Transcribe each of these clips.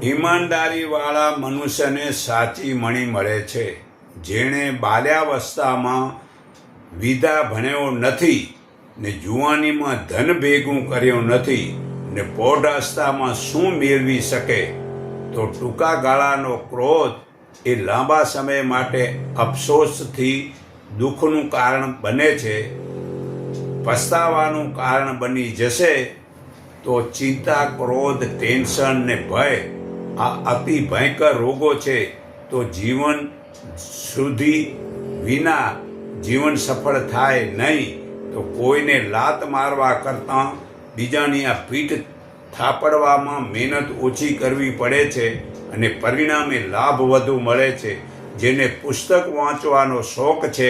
ઈમાનદારીવાળા મનુષ્યને સાચી મણી મળે છે, જેણે બાલ્યાવસ્થામાં વિદ્યા ભણ્યો નથી ને જુવાનીમાં ધન ભેગું કર્યું નથી ને પૌઢાવસ્થામાં શું મેળવી શકે. તો ટૂંકા ગાળાનો ક્રોધ એ લાંબા સમય માટે અફસોસથી દુઃખનું કારણ બને છે, પસ્તાવાનું કારણ બની જશે. તો ચિંતા, ક્રોધ, ટેન્શન ને ભય આ અતિ ભયંકર રોગો છે. તો જીવન સુધી વિના જીવન સફળ થાય નહીં. તો કોઈને લાત મારવા કરતાં બીજાની આ પીઠ થાપડવામાં મહેનત ઓછી કરવી પડે છે અને પરિણામે લાભ વધુ મળે છે. જેને પુસ્તક વાંચવાનો શોખ છે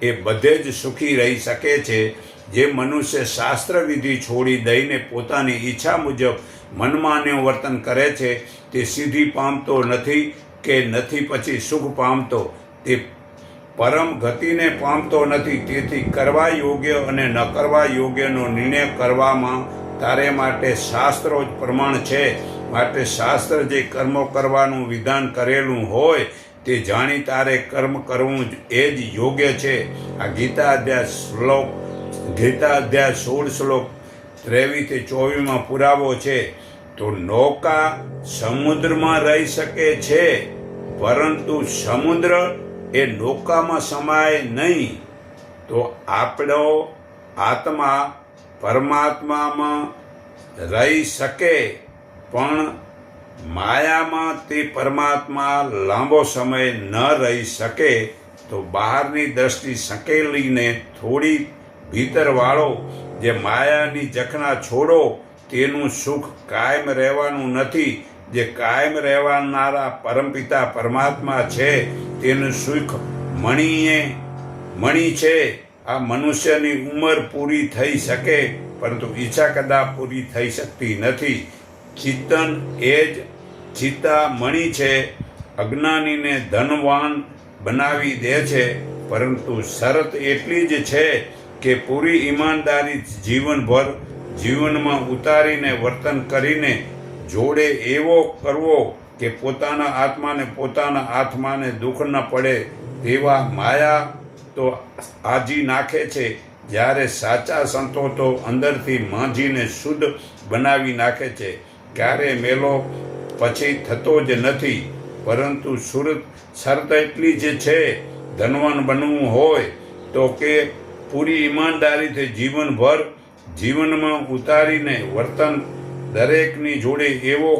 એ બધે જ સુખી રહી શકે છે. જે મનુષ્ય શાસ્ત્ર વિધિ છોડી દઈને પોતાની ઈચ્છા મુજબ મનમાન્યું વર્તન કરે છે તે સિદ્ધિ પામતો નથી કે નથી પછી સુખ પામતો, તે પરમ ગતિને પામતો નથી. તેથી કરવા યોગ્ય અને ન કરવા યોગ્યનો નિર્ણય કરવામાં તારે માટે શાસ્ત્રો જ પ્રમાણ છે. માટે શાસ્ત્ર જે કર્મો કરવાનું વિધાન કરેલું હોય તે જાણી તારે કર્મ કરવું એ જ યોગ્ય છે. આ ગીતા અધ્યાય 16 શ્લોક 23-24 પુરાવો છે. તો નૌકા સમુદ્રમાં રહી શકે છે, પરંતુ સમુદ્ર એ નૌકામાં સમાય નહીં. તો આપણો આત્મા પરમાત્મામાં રહી શકે, પણ માયામાં તે પરમાત્મા લાંબો સમય ન રહી શકે. તો બહારની દ્રષ્ટિ સંકેલીને થોડી ભીતર વાળો, જે માયાની જખના છોડો. તેનું સુખ કાયમ રહેવાનું નથી. જે કાયમ રહેવાનારા પરમપિતા પરમાત્મા છે તેનું સુખ મણી છે. આ મનુષ્યની ઉંમર પૂરી થઈ શકે, પરંતુ ઈચ્છા કદાચ પૂરી થઈ શકતી નથી. ચિંતન એ જ ચિંતામણી છે. અજ્ઞાનીને ધનવાન બનાવી દે છે, પરંતુ શરત એટલી જ છે કે પૂરી ઈમાનદારી જીવનભર જીવનમાં ઉતારીને વર્તન કરીને જોડે એવો કરવો કે પોતાના આત્માને પોતાના આત્માને દુઃખ ન પડે તેવા માયા તો આજી નાખે છે. જ્યારે સાચા સંતો તો અંદરથી માંજીને શુદ્ધ બનાવી નાખે છે. ક્યારે મેલો પછી થતો જ નથી, પરંતુ શરત એટલી જ છે ધનવાન બનવું હોય તો કે પૂરી ઈમાનદારીથી જીવનભર જીવનમાં ઉતારીને વર્તન દરેકની જોડે એવો